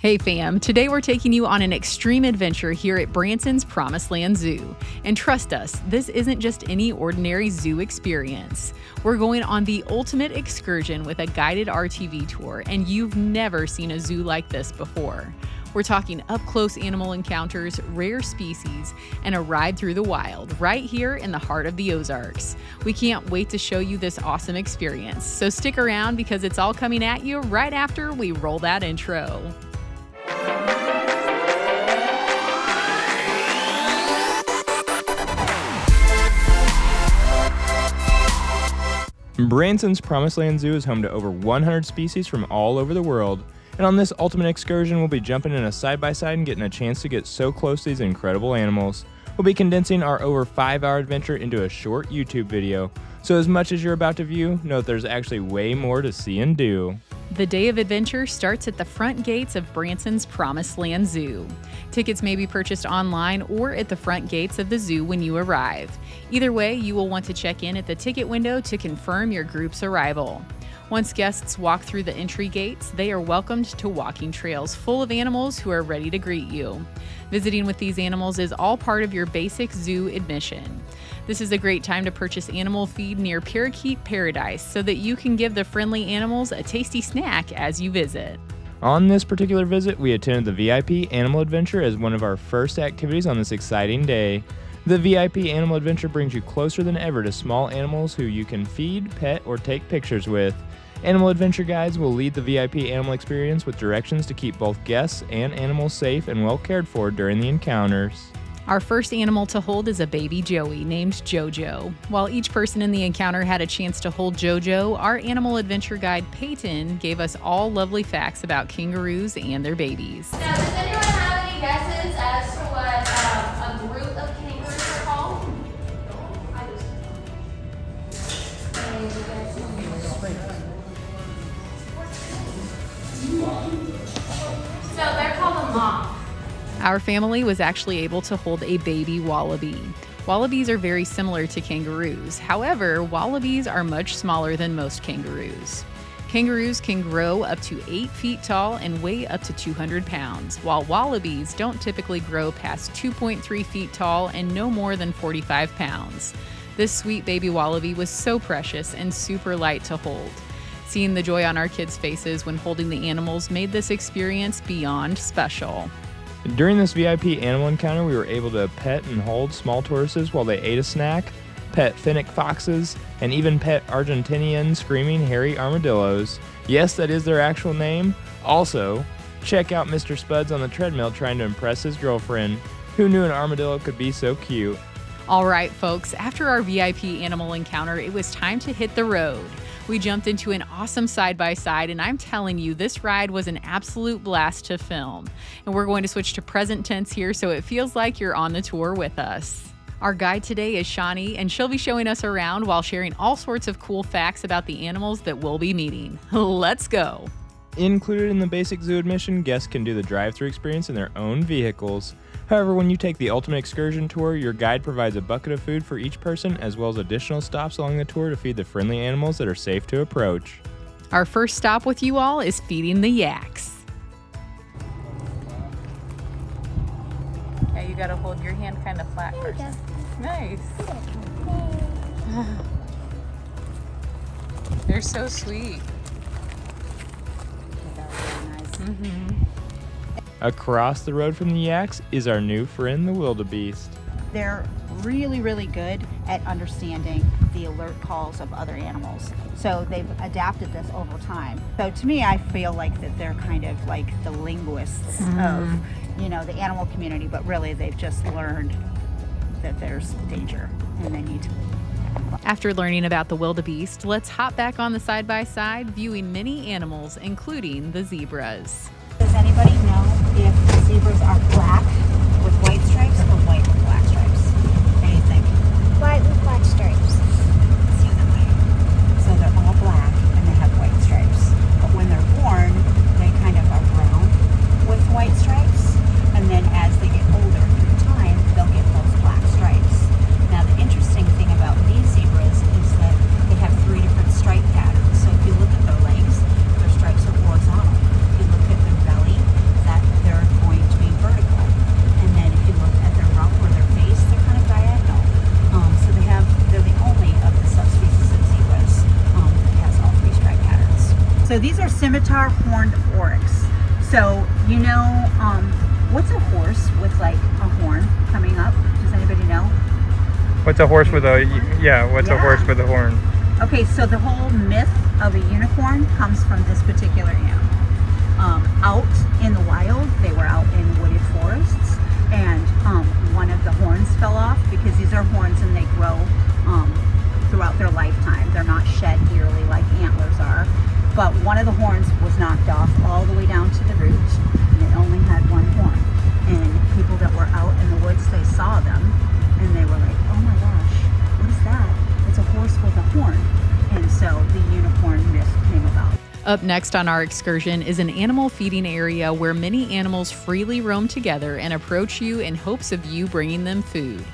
Hey fam, today we're taking you on an extreme adventure here at Branson's Promised Land Zoo. And trust us, this isn't just any ordinary zoo experience. We're going on the ultimate excursion with a guided RTV tour, and you've never seen a zoo like this before. We're talking up-close animal encounters, rare species, and a ride through the wild right here in the heart of the Ozarks. We can't wait to show you this awesome experience, so stick around because it's all coming at you right after we roll that intro. Branson's Promised Land Zoo is home to over 100 species from all over the world, and on this ultimate excursion we'll be jumping in a side-by-side and getting a chance to get so close to these incredible animals. We'll be condensing our over 5-hour adventure into a short YouTube video, so as much as you're about to view, know that there's actually way more to see and do. The day of adventure starts at the front gates of Branson's Promised Land Zoo. Tickets may be purchased online or at the front gates of the zoo when you arrive. Either way, you will want to check in at the ticket window to confirm your group's arrival. Once guests walk through the entry gates, they are welcomed to walking trails full of animals who are ready to greet you. Visiting with these animals is all part of your basic zoo admission. This is a great time to purchase animal feed near Parakeet Paradise so that you can give the friendly animals a tasty snack as you visit. On this particular visit, we attended the VIP Animal Adventure as one of our first activities on this exciting day. The VIP Animal Adventure brings you closer than ever to small animals who you can feed, pet, or take pictures with. Animal Adventure guides will lead the VIP animal experience with directions to keep both guests and animals safe and well cared for during the encounters. Our first animal to hold is a baby Joey named Jojo. While each person in the encounter had a chance to hold Jojo, our animal adventure guide Peyton gave us all lovely facts about kangaroos and their babies. Now, does anyone have any guesses as to what a group of kangaroos are called? So they're called a moth. Our family was actually able to hold a baby wallaby. Wallabies are very similar to kangaroos. However, wallabies are much smaller than most kangaroos. Kangaroos can grow up to 8 feet tall and weigh up to 200 pounds, while wallabies don't typically grow past 2.3 feet tall and no more than 45 pounds. This sweet baby wallaby was so precious and super light to hold. Seeing the joy on our kids' faces when holding the animals made this experience beyond special. During this VIP animal encounter, we were able to pet and hold small tortoises while they ate a snack, pet fennec foxes, and even pet Argentinian screaming hairy armadillos. Yes, that is their actual name. Also, check out Mr. Spuds on the treadmill trying to impress his girlfriend. Who knew an armadillo could be so cute? All right, folks, after our VIP animal encounter, it was time to hit the road. We jumped into an awesome side-by-side, and I'm telling you, this ride was an absolute blast to film. And we're going to switch to present tense here so it feels like you're on the tour with us. Our guide today is Shawnee, and she'll be showing us around while sharing all sorts of cool facts about the animals that we'll be meeting. Let's go! Included in the basic zoo admission, guests can do the drive-thru experience in their own vehicles. However, when you take the ultimate excursion tour, your guide provides a bucket of food for each person as well as additional stops along the tour to feed the friendly animals that are safe to approach. Our first stop with you all is feeding the yaks. Yeah, you gotta hold your hand kind of flat first. Nice. They're so sweet. Across the road from the yaks is our new friend, the wildebeest. They're really, really good at understanding the alert calls of other animals. So they've adapted this over time. So to me, I feel like that they're kind of like the linguists of, the animal community, but really they've just learned that there's danger and they need to. After learning about the wildebeest, let's hop back on the side-by-side, viewing many animals, including the zebras. Does anybody know if zebras are black with white stripes or white with black stripes? What do you think? White with black stripes. It's the other way. So they're all black and they have white stripes. But when they're born, they kind of are brown with white stripes. And then as they get older through time, they'll get those black stripes. Now the interesting thing about these zebras is that they have 3 different stripe patterns. So if you look at their legs, their stripes are horizontal. If you look at their belly, that So, you know, what's a horse with like a horn coming up? Does anybody know? What's a horse with a, what's a horse with a horn? Okay, so the whole myth of a unicorn comes from this particular animal. Out in the wild, they were out in wooded forests, and one of the horns fell off, because these are horns and they grow throughout their lifetime. They're not shed yearly like antlers are. But one of the horns was knocked off all the way down to the root, and it only had one horn. And people that were out in the woods, they saw them, and they were like, oh my gosh, what is that? It's a horse with a horn. And so the unicorn myth came about. Up next on our excursion is an animal feeding area where many animals freely roam together and approach you in hopes of you bringing them food.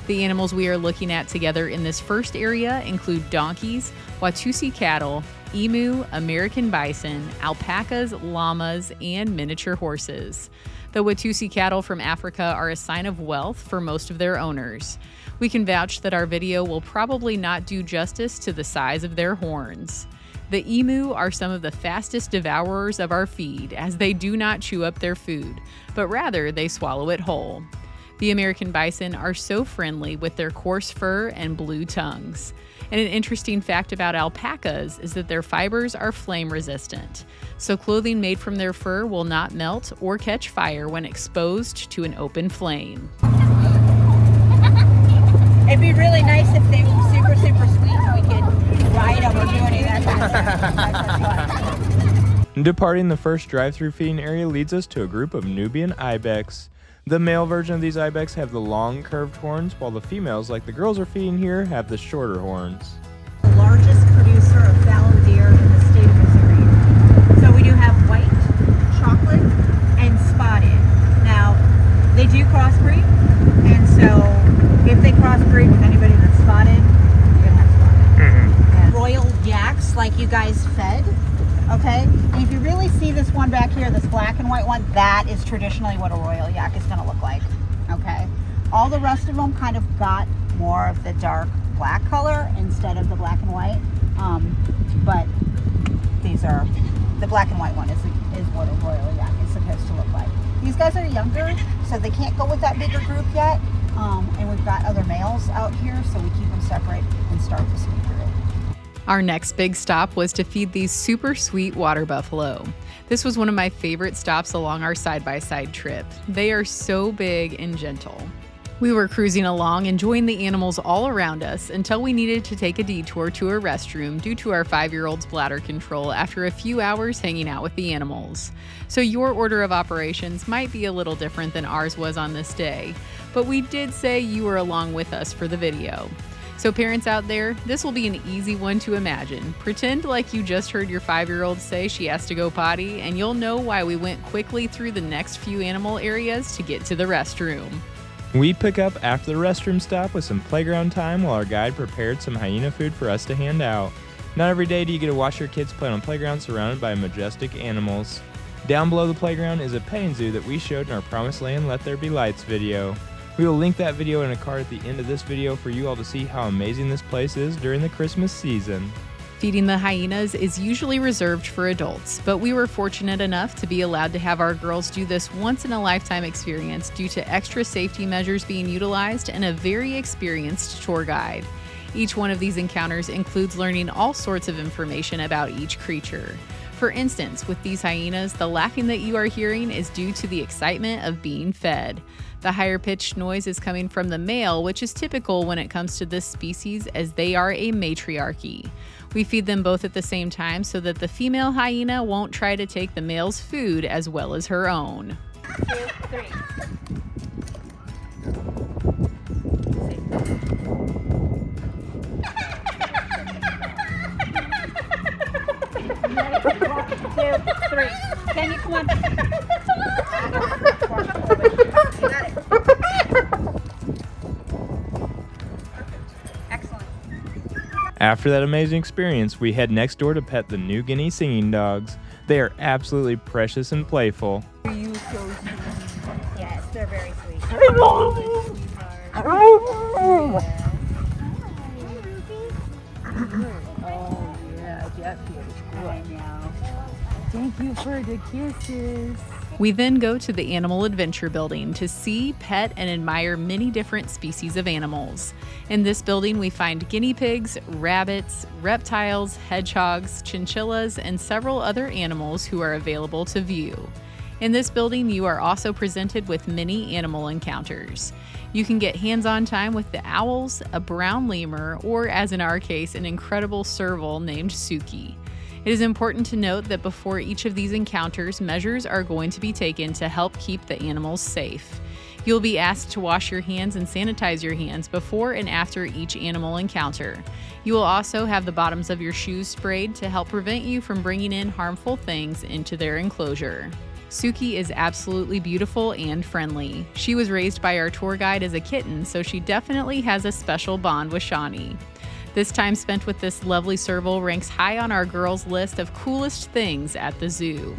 The animals we are looking at together in this first area include donkeys, Watusi cattle, emu, American bison, alpacas, llamas, and miniature horses. The Watusi cattle from Africa are a sign of wealth for most of their owners. We can vouch that our video will probably not do justice to the size of their horns. The emu are some of the fastest devourers of our feed, as they do not chew up their food, but rather they swallow it whole. The American bison are so friendly with their coarse fur and blue tongues. And an interesting fact about alpacas is that their fibers are flame resistant, so clothing made from their fur will not melt or catch fire when exposed to an open flame. It'd be really nice if they were super, super sweet and we could ride them or do any of that kind of stuff. Departing the first drive-through feeding area leads us to a group of Nubian ibex. The male version of these ibex have the long curved horns, while the females, like the girls are feeding here, have the shorter horns. The largest producer of fallow deer in the state of Missouri. So we do have white, chocolate, and spotted. Now, they do crossbreed, and so if they crossbreed with anybody that's spotted, you're gonna have spotted. And royal yaks, like you guys fed, okay? And if you really see this one back here, this black and white one, that is traditionally what a royal yak is gonna look like, okay? All the rest of them kind of got more of the dark black color instead of the black and white, but these are, the black and white one is what a royal yak is supposed to look like. These guys are younger, so they can't go with that bigger group yet, and we've got other males out here, so we keep them separate and start the sweet group. Our next big stop was to feed these super sweet water buffalo. This was one of my favorite stops along our side-by-side trip. They are so big and gentle. We were cruising along, enjoying the animals all around us until we needed to take a detour to a restroom due to our 5-year-old's bladder control after a few hours hanging out with the animals. So your order of operations might be a little different than ours was on this day, but we did say you were along with us for the video. So parents out there, this will be an easy one to imagine. Pretend like you just heard your 5-year-old say she has to go potty, and you'll know why we went quickly through the next few animal areas to get to the restroom. We pick up after the restroom stop with some playground time while our guide prepared some hyena food for us to hand out. Not every day do you get to watch your kids play on playgrounds surrounded by majestic animals. Down below the playground is a petting zoo that we showed in our Promised Land Let There Be Lights video. We will link that video in a card at the end of this video for you all to see how amazing this place is during the Christmas season. Feeding the hyenas is usually reserved for adults, but we were fortunate enough to be allowed to have our girls do this once-in-a-lifetime experience due to extra safety measures being utilized and a very experienced tour guide. Each one of these encounters includes learning all sorts of information about each creature. For instance, with these hyenas, the laughing that you are hearing is due to the excitement of being fed. The higher-pitched noise is coming from the male, which is typical when it comes to this species as they are a matriarchy. We feed them both at the same time so that the female hyena won't try to take the male's food as well as her own. 2, 3. 1, 2, 3. Can you come on? You got it. Excellent. After that amazing experience, we head next door to pet the New Guinea singing dogs. They are absolutely precious and playful. Yes, they're very sweet. Oh yeah, Jeff is good now. Thank you for the kisses. We then go to the Animal Adventure building to see, pet, and admire many different species of animals. In this building, we find guinea pigs, rabbits, reptiles, hedgehogs, chinchillas, and several other animals who are available to view. In this building, you are also presented with many animal encounters. You can get hands-on time with the owls, a brown lemur, or as in our case, an incredible serval named Suki. It is important to note that before each of these encounters, measures are going to be taken to help keep the animals safe. You'll be asked to wash your hands and sanitize your hands before and after each animal encounter. You will also have the bottoms of your shoes sprayed to help prevent you from bringing in harmful things into their enclosure. Suki is absolutely beautiful and friendly. She was raised by our tour guide as a kitten, so she definitely has a special bond with Shawnee. This time spent with this lovely serval ranks high on our girls' list of coolest things at the zoo.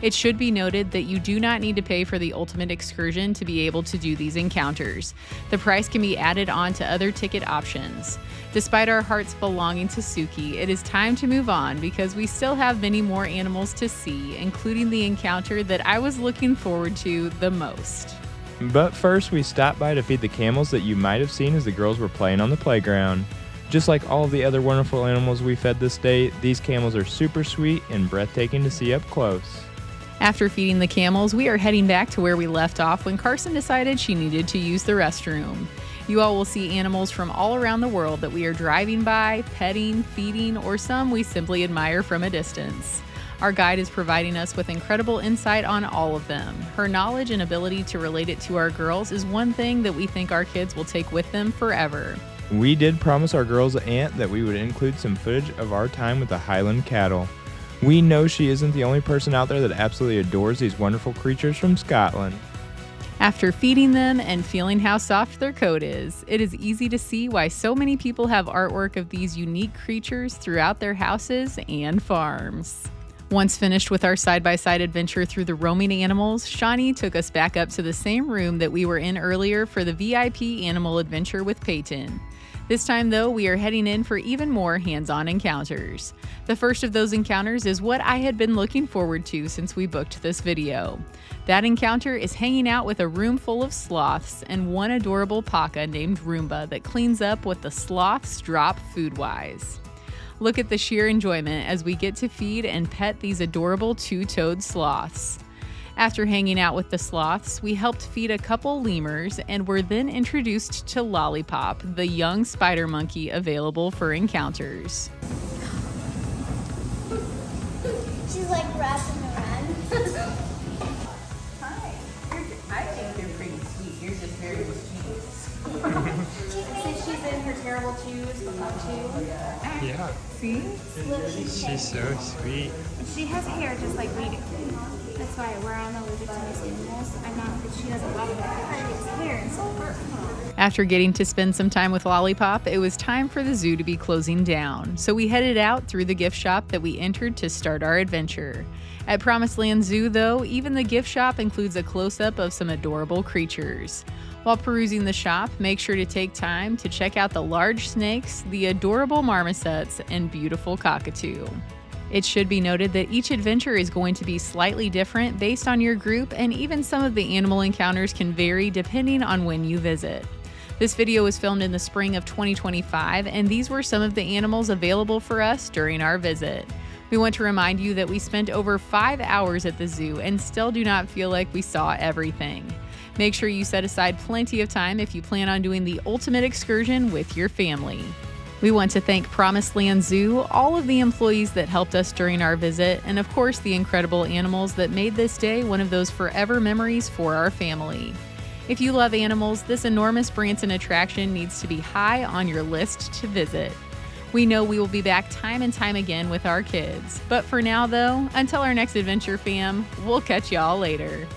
It should be noted that you do not need to pay for the ultimate excursion to be able to do these encounters. The price can be added on to other ticket options. Despite our hearts belonging to Suki, it is time to move on because we still have many more animals to see, including the encounter that I was looking forward to the most. But first, we stopped by to feed the camels that you might have seen as the girls were playing on the playground. Just like all of the other wonderful animals we fed this day, these camels are super sweet and breathtaking to see up close. After feeding the camels, we are heading back to where we left off when Carson decided she needed to use the restroom. You all will see animals from all around the world that we are driving by, petting, feeding, or some we simply admire from a distance. Our guide is providing us with incredible insight on all of them. Her knowledge and ability to relate it to our girls is one thing that we think our kids will take with them forever. We did promise our girls' aunt that we would include some footage of our time with the Highland cattle. We know she isn't the only person out there that absolutely adores these wonderful creatures from Scotland. After feeding them and feeling how soft their coat is, it is easy to see why so many people have artwork of these unique creatures throughout their houses and farms. Once finished with our side-by-side adventure through the roaming animals, Shawnee took us back up to the same room that we were in earlier for the VIP animal adventure with Peyton. This time, though, we are heading in for even more hands-on encounters. The first of those encounters is what I had been looking forward to since we booked this video. That encounter is hanging out with a room full of sloths and one adorable paca named Roomba that cleans up what the sloths drop food-wise. Look at the sheer enjoyment as we get to feed and pet these adorable two-toed sloths. After hanging out with the sloths, we helped feed a couple lemurs and were then introduced to Lollipop, the young spider monkey available for encounters. She's like wrapping around. Hi. I think you're pretty sweet. You're just very mischievous. Since she's in her terrible twos, the butt too. Yeah. See? Look, she's so sweet. She has hair just like we do. That's why we're on allergic to these animals. I'm not, because she doesn't love it. Her hair and so fur. After getting to spend some time with Lollipop, it was time for the zoo to be closing down, so we headed out through the gift shop that we entered to start our adventure. At Promised Land Zoo, though, even the gift shop includes a close-up of some adorable creatures. While perusing the shop, make sure to take time to check out the large snakes, the adorable marmosets, and beautiful cockatoo. It should be noted that each adventure is going to be slightly different based on your group, and even some of the animal encounters can vary depending on when you visit. This video was filmed in the spring of 2025, and these were some of the animals available for us during our visit. We want to remind you that we spent over 5 hours at the zoo and still do not feel like we saw everything. Make sure you set aside plenty of time if you plan on doing the ultimate excursion with your family. We want to thank Promised Land Zoo, all of the employees that helped us during our visit, and of course the incredible animals that made this day one of those forever memories for our family. If you love animals, this enormous Branson attraction needs to be high on your list to visit. We know we will be back time and time again with our kids. But for now, though, until our next adventure, fam, we'll catch y'all later.